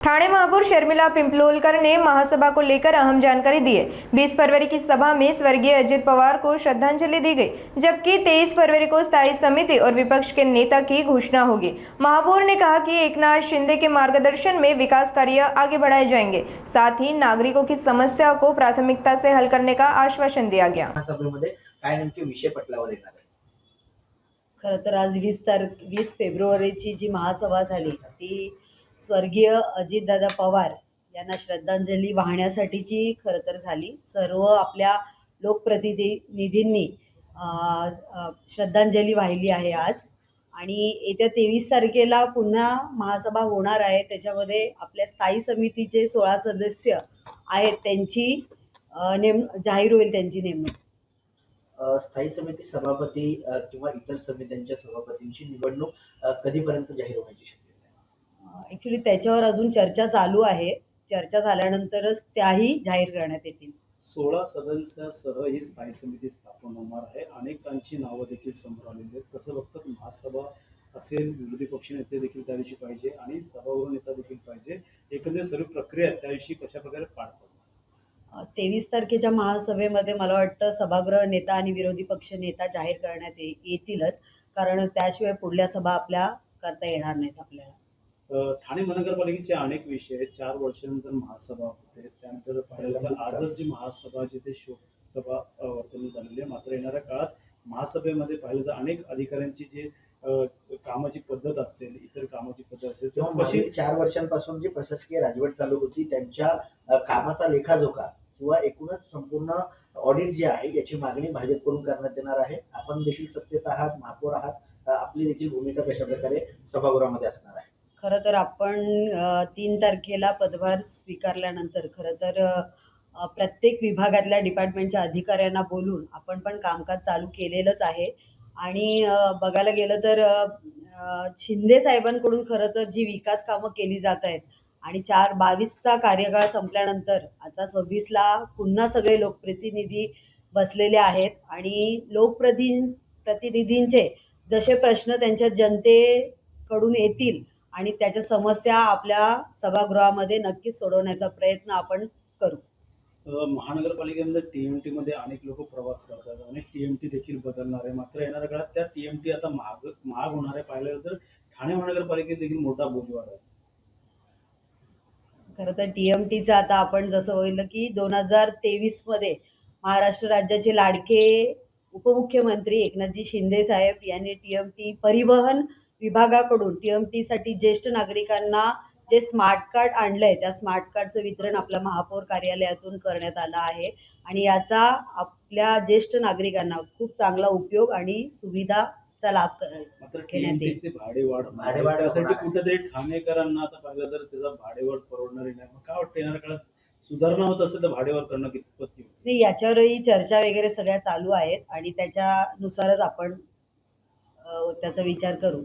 ठाणे महापौर शर्मिला पिंपलोलकर ने महासभा को लेकर अहम जानकारी दी है। 20 फरवरी की सभा में स्वर्गीय अजित पवार को श्रद्धांजलि दी गई, जबकि 23 फरवरी को स्थायी समिति और विपक्ष के नेता की घोषणा होगी। महापौर ने कहा कि एकनाथ शिंदे के मार्गदर्शन में विकास कार्य आगे बढ़ाए जाएंगे। साथ ही नागरिकों की समस्या को प्राथमिकता से हल करने का आश्वासन दिया गया। सभेमध्ये काय नेमके विषय पटलावर येणार आहे? खरं तर आज 20 फेब्रुवारीची जी महासभा झाली ती स्वर्गीय अजितदादा पवार यांना श्रद्धांजली वाहण्यासाठीची खरं तर झाली। सर्व आपल्या लोकप्रतिनिधींनी श्रद्धांजली वाहिली आहे आज, आणि येत्या 23 तारखेला पुन्हा महासभा होणार आहे। त्याच्यामध्ये आपल्या स्थायी समितीचे 16 सदस्य आहेत, त्यांची जाहीर होईल त्यांची नेमणूक। स्थायी समिती सभापती किंवा इतर समित्यांच्या सभापतींची निवडणूक कधीपर्यंत जाहीर होण्याची शक्यता आहे? ॲक्च्युली त्याच्यावर अजून चर्चा चालू आहे। चर्चा झाल्यानंतरच त्याही जाहीर करण्यात येतील। 16 सदस्यांसह ही स्थायी समिती स्थापन होणार आहे। अनेकांची नावं देखील समोर आलेली आहेत। कसं बघतात, महासभा असेल, विरोधी पक्ष नेते देखील त्या दिवशी पाहिजे आणि सभागृह नेता देखील पाहिजे। एकंदरीत सर्व प्रक्रिया त्या दिवशी कशा प्रकारे पार पडणार? 23 तारखेच्या महासभेमध्ये मला वाटतं सभागृह नेता आणि विरोधी पक्ष नेता जाहीर करण्यात येतीलच, कारण त्याशिवाय पुढल्या सभा आपल्या करता येणार नाहीत आपल्याला। ठाणे महानगरपालिकेचे अनेक विषय आहेत। 4 वर्षानंतर महासभा होते, त्यानंतर पाहिलं तर आजच जी महासभा जिथे शोकसभा वर्तवण्यात आलेली आहे। मात्र येणाऱ्या काळात महासभेमध्ये पाहिलं तर अनेक अधिकाऱ्यांची जी कामाची पद्धत असेल, इतर कामाची पद्धत असेल, किंवा मागील 4 वर्षांपासून जी प्रशासकीय राजवट चालू होती त्यांच्या कामाचा लेखाजोखा किंवा एकूणच संपूर्ण ऑडिट जे आहे याची मागणी भाजपकडून करण्यात येणार आहे। आपण देखील सत्तेत आहात, महापौर आहात, आपली देखील भूमिका कशा प्रकारे सभागृहामध्ये असणार आहे? खरं तर आपण 3 तारखेला पदभार स्वीकारल्यानंतर खरं तर प्रत्येक विभागातल्या डिपार्टमेंटच्या अधिकाऱ्यांना बोलून आपण पण कामकाज चालू केलेलंच आहे। आणि बघायला गेलं तर शिंदे साहेबांकडून खरं तर जी विकास कामं केली जात आहेत आणि 22चा कार्यकाळ संपल्यानंतर आता 26ला पुन्हा सगळे लोकप्रतिनिधी बसलेले आहेत, आणि प्रतिनिधींचे जसे प्रश्न त्यांच्या जनतेकडून येतील आणि त्याच्या समस्या आपल्या सभागृहामध्ये नक्कीच सोडवण्याचा प्रयत्न आपण करू। महानगरपालिकेमध्ये टीएमटी मध्ये अनेक लोक प्रवास करतात, अनेक टीएमटी देखील बदलणार आहे। मात्र येणाऱ्या काळात त्या टीएमटी आता महाग होणार आहे। पाहिलं तर ठाणे महानगरपालिकेत देखील मोठा बोजवार आहे। खरं तर टीएमटीचं आता आपण जसं बघितलं की 2023 मध्ये महाराष्ट्र राज्याचे लाडके उपमुख्यमंत्री एकनाथजी शिंदे साहेब यांनी टीएमटी परिवहन विभागाकडून टीएमटीसाठी ज्येष्ठ नागरिकांना जे स्मार्ट कार्ड आणलंय त्या स्मार्ट कार्डचं वितरण आपल्या महापौर कार्यालयातून करण्यात आलं आहे, आणि याचा आपल्या ज्येष्ठ नागरिकांना खूप चांगला उपयोग आणि सुविधाचा लाभ मात्र घेण्यात येईल। टीएमटीचे भाडेवाढ त्यासाठी कुठेतरी ठाणेकरांना आता पाहिलं तर त्याचा भाडेवाढ परवडणारी नाही। मग काय वाटतं, येणाऱ्या काळात सुधारणा होत असेल तर भाडेवाढ करणं कितपत योग्य? नाही, याच्यावरही चर्चा वगैरे सगळ्या चालू आहेत आणि त्याच्यानुसारच आपण त्याचा विचार करू।